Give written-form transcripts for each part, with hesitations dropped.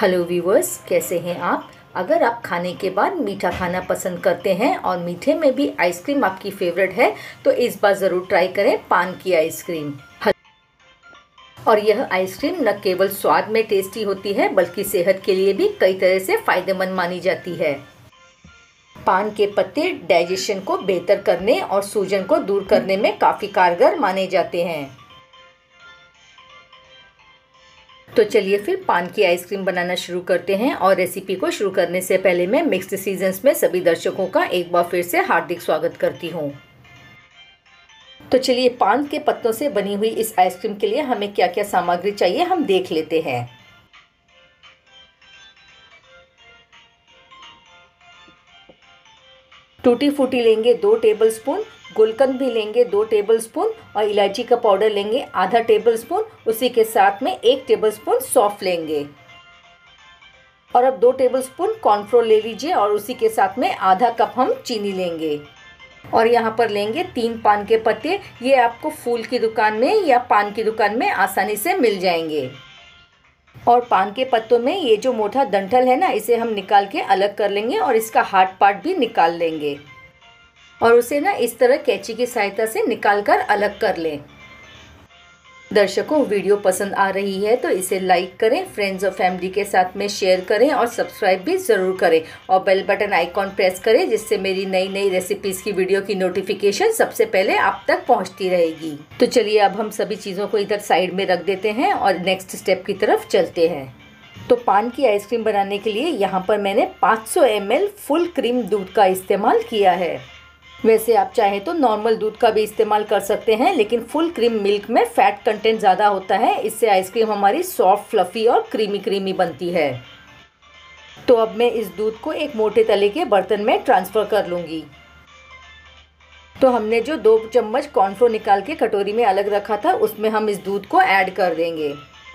Hello viewers, कैसे हैं आप। अगर आप खाने के बाद मीठा खाना पसंद करते हैं और मीठे में भी आइसक्रीम आपकी फेवरेट है तो इस बार ज़रूर ट्राई करें पान की आइसक्रीम। और यह आइसक्रीम न केवल स्वाद में टेस्टी होती है बल्कि सेहत के लिए भी कई तरह से फ़ायदेमंद मानी जाती है। पान के पत्ते डाइजेशन को बेहतर करने और सूजन को दूर करने में काफ़ी कारगर माने जाते हैं। तो चलिए फिर पान की आइसक्रीम बनाना शुरू करते हैं। और रेसिपी को शुरू करने से पहले मैं मिक्स्ड सीजन्स में सभी दर्शकों का एक बार फिर से हार्दिक स्वागत करती हूँ। तो चलिए पान के पत्तों से बनी हुई इस आइसक्रीम के लिए हमें क्या क्या सामग्री चाहिए हम देख लेते हैं। टूटी फूटी लेंगे 2 टेबलस्पून, गुलकंद भी लेंगे 2 टेबलस्पून और इलायची का पाउडर लेंगे आधा टेबलस्पून। उसी के साथ में 1 टेबलस्पून सौंफ लेंगे। और अब 2 टेबलस्पून कॉर्नफ्लोर ले लीजिए और उसी के साथ में आधा कप हम चीनी लेंगे। और यहाँ पर लेंगे 3 पान के पत्ते। ये आपको फूल की दुकान में या पान की दुकान में आसानी से मिल जाएंगे। और पान के पत्तों में ये जो मोटा डंठल है ना, इसे हम निकाल के अलग कर लेंगे और इसका हार्ड पार्ट भी निकाल लेंगे और उसे ना इस तरह कैंची की सहायता से निकाल कर अलग कर लें। दर्शकों, वीडियो पसंद आ रही है तो इसे लाइक करें, फ्रेंड्स और फैमिली के साथ में शेयर करें और सब्सक्राइब भी ज़रूर करें और बेल बटन आइकॉन प्रेस करें जिससे मेरी नई नई रेसिपीज़ की वीडियो की नोटिफिकेशन सबसे पहले आप तक पहुंचती रहेगी। तो चलिए अब हम सभी चीज़ों को इधर साइड में रख देते हैं और नेक्स्ट स्टेप की तरफ चलते हैं। तो पान की आइसक्रीम बनाने के लिए यहाँ पर मैंने 500 ml फुल क्रीम दूध का इस्तेमाल किया है। वैसे आप चाहें तो नॉर्मल दूध का भी इस्तेमाल कर सकते हैं, लेकिन फुल क्रीम मिल्क में फ़ैट कंटेंट ज़्यादा होता है। इससे आइसक्रीम हमारी सॉफ्ट, फ्लफ़ी और क्रीमी बनती है। तो अब मैं इस दूध को एक मोटे तले के बर्तन में ट्रांसफ़र कर लूँगी। तो हमने जो 2 चम्मच कॉर्नफ्लोर निकाल के कटोरी में अलग रखा था उसमें हम इस दूध को ऐड कर देंगे।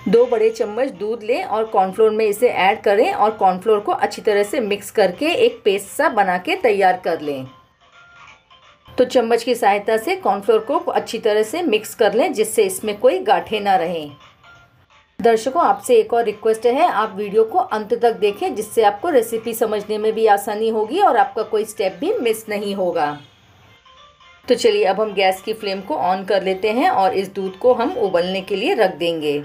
2 बड़े चम्मच दूध लें और कॉर्नफ्लोर में इसे ऐड करें और कॉर्नफ्लोर को अच्छी तरह से मिक्स करके एक पेस्ट सा बना के तैयार कर लें। तो चम्मच की सहायता से कॉर्नफ्लोर को अच्छी तरह से मिक्स कर लें जिससे इसमें कोई गांठें ना रहें। दर्शकों, आपसे एक और रिक्वेस्ट है, आप वीडियो को अंत तक देखें जिससे आपको रेसिपी समझने में भी आसानी होगी और आपका कोई स्टेप भी मिस नहीं होगा। तो चलिए अब हम गैस की फ्लेम को ऑन कर लेते हैं और इस दूध को हम उबलने के लिए रख देंगे।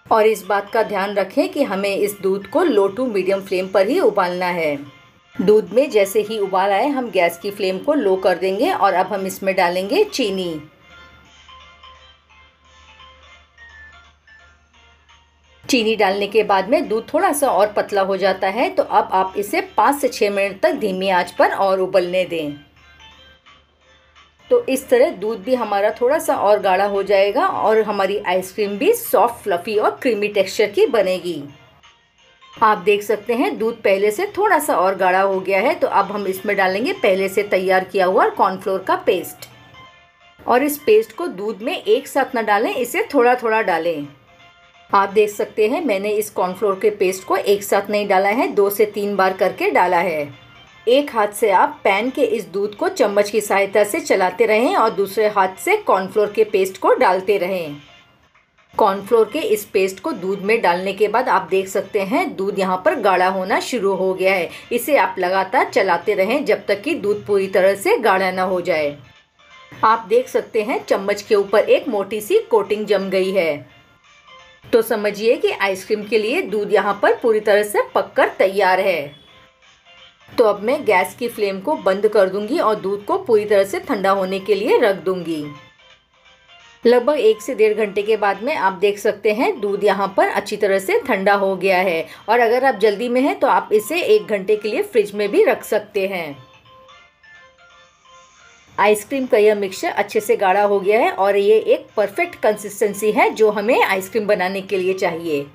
और इस बात का ध्यान रखें कि हमें इस दूध को लो टू मीडियम फ्लेम पर ही उबालना है। दूध में जैसे ही उबाल आए हम गैस की फ्लेम को लो कर देंगे और अब हम इसमें डालेंगे चीनी। चीनी डालने के बाद में दूध थोड़ा सा और पतला हो जाता है तो अब आप इसे 5 से 6 मिनट तक धीमी आंच पर और उबलने दें। तो इस तरह दूध भी हमारा थोड़ा सा और गाढ़ा हो जाएगा और हमारी आइसक्रीम भी सॉफ्ट, फ्लफ़ी और क्रीमी टेक्सचर की बनेगी। आप देख सकते हैं दूध पहले से थोड़ा सा और गाढ़ा हो गया है। तो अब हम इसमें डालेंगे पहले से तैयार किया हुआ कॉर्नफ्लोर का पेस्ट। और इस पेस्ट को दूध में एक साथ ना डालें, इसे थोड़ा थोड़ा डालें। आप देख सकते हैं मैंने इस कॉर्नफ्लोर के पेस्ट को एक साथ नहीं डाला है, 2 से 3 बार करके डाला है। एक हाथ से आप पैन के इस दूध को चम्मच की सहायता से चलाते रहें और दूसरे हाथ से कॉर्नफ्लोर के पेस्ट को डालते रहें। कॉर्नफ्लोर के इस पेस्ट को दूध में डालने के बाद आप देख सकते हैं दूध यहाँ पर गाढ़ा होना शुरू हो गया है। इसे आप लगातार चलाते रहें जब तक कि दूध पूरी तरह से गाढ़ा ना हो जाए। आप देख सकते हैं चम्मच के ऊपर एक मोटी सी कोटिंग जम गई है। तो समझिए कि आइसक्रीम के लिए दूध यहाँ पर पूरी तरह से पककर तैयार है। तो अब मैं गैस की फ्लेम को बंद कर दूंगी और दूध को पूरी तरह से ठंडा होने के लिए रख दूंगी। लगभग 1 से 1.5 घंटे के बाद में आप देख सकते हैं दूध यहाँ पर अच्छी तरह से ठंडा हो गया है। और अगर आप जल्दी में हैं तो आप इसे 1 घंटे के लिए फ्रिज में भी रख सकते हैं। आइसक्रीम का यह मिक्सचर अच्छे से गाढ़ा हो गया है और ये एक परफेक्ट कंसिस्टेंसी है जो हमें आइसक्रीम बनाने के लिए चाहिए।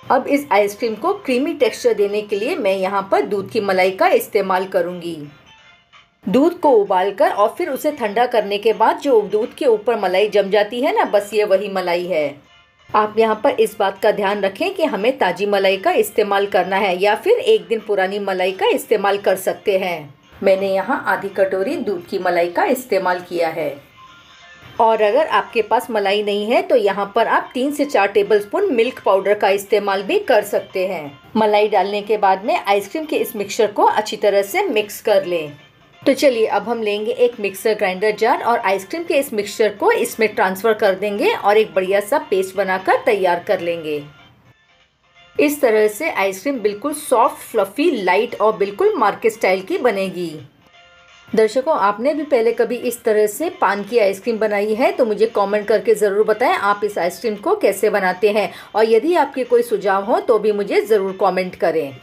अब इस आइसक्रीम को क्रीमी टेक्सचर देने के लिए मैं यहाँ पर दूध की मलाई का इस्तेमाल करूँगी। दूध को उबालकर और फिर उसे ठंडा करने के बाद जो दूध के ऊपर मलाई जम जाती है ना, बस ये वही मलाई है। आप यहाँ पर इस बात का ध्यान रखें कि हमें ताज़ी मलाई का इस्तेमाल करना है या फिर 1 दिन पुरानी मलाई का इस्तेमाल कर सकते हैं। मैंने यहाँ आधी कटोरी दूध की मलाई का इस्तेमाल किया है। और अगर आपके पास मलाई नहीं है तो यहाँ पर आप 3 से 4 टेबलस्पून मिल्क पाउडर का इस्तेमाल भी कर सकते हैं। मलाई डालने के बाद में आइसक्रीम के इस मिक्सचर को अच्छी तरह से मिक्स कर लें। तो चलिए अब हम लेंगे एक मिक्सर ग्राइंडर जार और आइसक्रीम के इस मिक्सचर को इसमें ट्रांसफ़र कर देंगे और एक बढ़िया सा पेस्ट बनाकर तैयार कर लेंगे। इस तरह से आइसक्रीम बिल्कुल सॉफ्ट, फ्लफी, लाइट और बिल्कुल मार्केट स्टाइल की बनेगी। दर्शकों, आपने भी पहले कभी इस तरह से पान की आइसक्रीम बनाई है तो मुझे कमेंट करके ज़रूर बताएं आप इस आइसक्रीम को कैसे बनाते हैं, और यदि आपके कोई सुझाव हो तो भी मुझे ज़रूर कमेंट करें।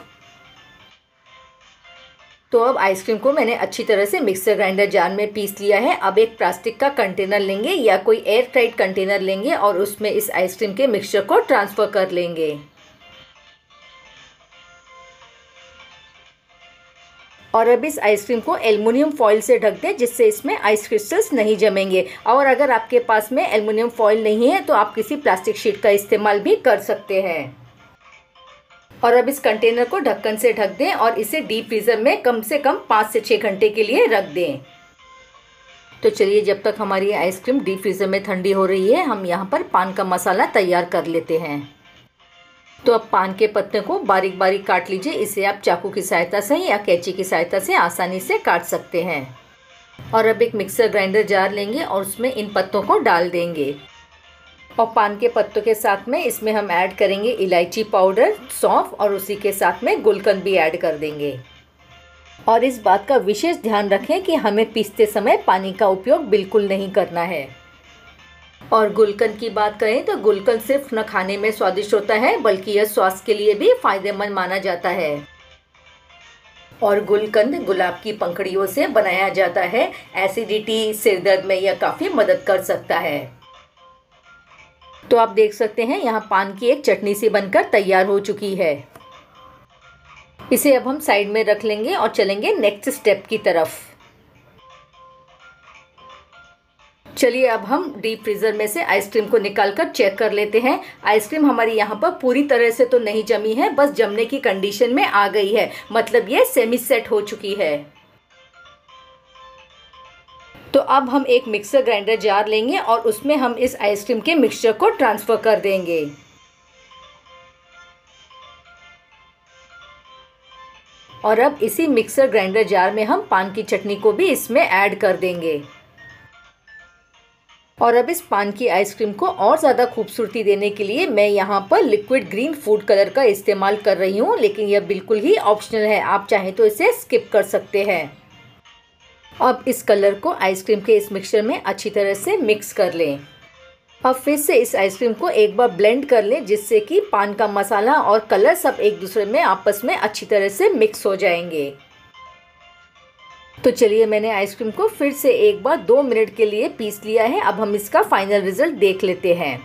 तो अब आइसक्रीम को मैंने अच्छी तरह से मिक्सर ग्राइंडर जार में पीस लिया है। अब एक प्लास्टिक का कंटेनर लेंगे या कोई एयर टाइट कंटेनर लेंगे और उसमें इस आइसक्रीम के मिक्सचर को ट्रांसफ़र कर लेंगे। और अब इस आइसक्रीम को एल्युमिनियम फॉइल से ढक दें जिससे इसमें आइस क्रिस्टल्स नहीं जमेंगे। और अगर आपके पास में एल्युमिनियम फॉइल नहीं है तो आप किसी प्लास्टिक शीट का इस्तेमाल भी कर सकते हैं। और अब इस कंटेनर को ढक्कन से ढक दें और इसे डीप फ्रीज़र में कम से कम 5 से 6 घंटे के लिए रख दें। तो चलिए जब तक हमारी आइसक्रीम डीप फ्रीज़र में ठंडी हो रही है हम यहाँ पर पान का मसाला तैयार कर लेते हैं। तो अब पान के पत्ते को बारीक बारीक काट लीजिए। इसे आप चाकू की सहायता से या कैंची की सहायता से आसानी से काट सकते हैं। और अब एक मिक्सर ग्राइंडर जार लेंगे और उसमें इन पत्तों को डाल देंगे। और पान के पत्तों के साथ में इसमें हम ऐड करेंगे इलायची पाउडर, सौंफ और उसी के साथ में गुलकंद भी ऐड कर देंगे। और इस बात का विशेष ध्यान रखें कि हमें पीसते समय पानी का उपयोग बिल्कुल नहीं करना है। और गुलकंद की बात करें तो गुलकंद सिर्फ न खाने में स्वादिष्ट होता है बल्कि यह स्वास्थ्य के लिए भी फायदेमंद माना जाता है। और गुलकंद गुलाब की पंखुड़ियों से बनाया जाता है। एसिडिटी, सिरदर्द में यह काफ़ी मदद कर सकता है। तो आप देख सकते हैं यहाँ पान की एक चटनी सी बनकर तैयार हो चुकी है। इसे अब हम साइड में रख लेंगे और चलेंगे नेक्स्ट स्टेप की तरफ। चलिए अब हम डीप फ्रीज़र में से आइसक्रीम को निकालकर चेक कर लेते हैं। आइसक्रीम हमारी यहाँ पर पूरी तरह से तो नहीं जमी है, बस जमने की कंडीशन में आ गई है, मतलब ये सेमी सेट हो चुकी है। तो अब हम एक मिक्सर ग्राइंडर जार लेंगे और उसमें हम इस आइसक्रीम के मिक्सचर को ट्रांसफ़र कर देंगे। और अब इसी मिक्सर ग्राइंडर जार में हम पान की चटनी को भी इसमें ऐड कर देंगे। और अब इस पान की आइसक्रीम को और ज़्यादा खूबसूरती देने के लिए मैं यहाँ पर लिक्विड ग्रीन फूड कलर का इस्तेमाल कर रही हूँ, लेकिन यह बिल्कुल ही ऑप्शनल है, आप चाहें तो इसे स्किप कर सकते हैं। अब इस कलर को आइसक्रीम के इस मिक्सचर में अच्छी तरह से मिक्स कर लें। अब फिर से इस आइसक्रीम को एक बार ब्लेंड कर लें जिससे कि पान का मसाला और कलर सब एक दूसरे में आपस में अच्छी तरह से मिक्स हो जाएंगे। तो चलिए मैंने आइसक्रीम को फिर से एक बार 2 मिनट के लिए पीस लिया है। अब हम इसका फाइनल रिजल्ट देख लेते हैं।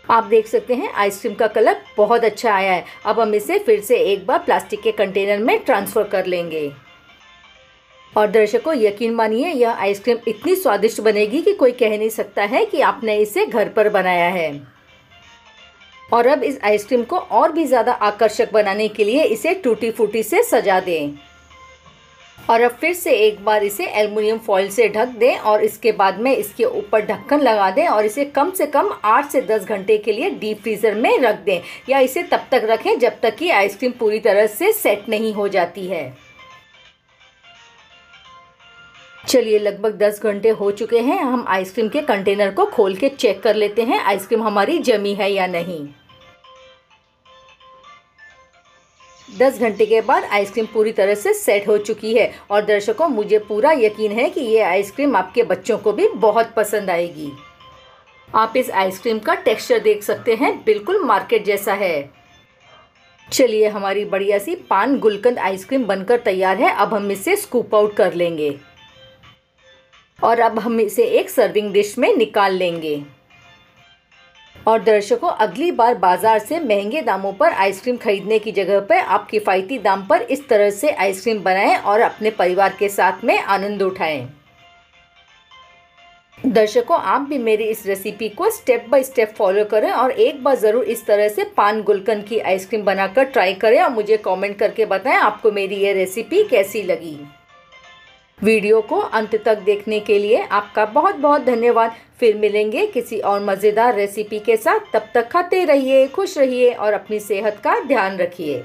आप देख सकते हैं आइसक्रीम का कलर बहुत अच्छा आया है। अब हम इसे फिर से एक बार प्लास्टिक के कंटेनर में ट्रांसफ़र कर लेंगे। और दर्शकों यकीन मानिए यह आइसक्रीम इतनी स्वादिष्ट बनेगी कि कोई कह नहीं सकता है कि आपने इसे घर पर बनाया है। और अब इस आइसक्रीम को और भी ज़्यादा आकर्षक बनाने के लिए इसे टूटी फूटी से सजा दें। और अब फिर से एक बार इसे एल्युमिनियम फॉइल से ढक दें और इसके बाद में इसके ऊपर ढक्कन लगा दें और इसे कम से कम 8 से 10 घंटे के लिए डीप फ्रीज़र में रख दें, या इसे तब तक रखें जब तक कि आइसक्रीम पूरी तरह से सेट नहीं हो जाती है। चलिए लगभग 10 घंटे हो चुके हैं। हम आइसक्रीम के कंटेनर को खोल के चेक कर लेते हैं आइसक्रीम हमारी जमी है या नहीं। 10 घंटे के बाद आइसक्रीम पूरी तरह से सेट हो चुकी है। और दर्शकों मुझे पूरा यकीन है कि ये आइसक्रीम आपके बच्चों को भी बहुत पसंद आएगी। आप इस आइसक्रीम का टेक्सचर देख सकते हैं, बिल्कुल मार्केट जैसा है। चलिए हमारी बढ़िया सी पान गुलकंद आइसक्रीम बनकर तैयार है। अब हम इसे स्कूप आउट कर लेंगे और अब हम इसे एक सर्विंग डिश में निकाल लेंगे। और दर्शकों अगली बार बाज़ार से महंगे दामों पर आइसक्रीम खरीदने की जगह पर आप किफ़ायती दाम पर इस तरह से आइसक्रीम बनाएं और अपने परिवार के साथ में आनंद उठाएं। दर्शकों आप भी मेरी इस रेसिपी को स्टेप बाय स्टेप फॉलो करें और एक बार ज़रूर इस तरह से पान गुलकंद की आइसक्रीम बनाकर ट्राई करें और मुझे कमेंट करके बताएं आपको मेरी ये रेसिपी कैसी लगी। वीडियो को अंत तक देखने के लिए आपका बहुत बहुत धन्यवाद। फिर मिलेंगे किसी और मज़ेदार रेसिपी के साथ। तब तक खाते रहिए, खुश रहिए और अपनी सेहत का ध्यान रखिए।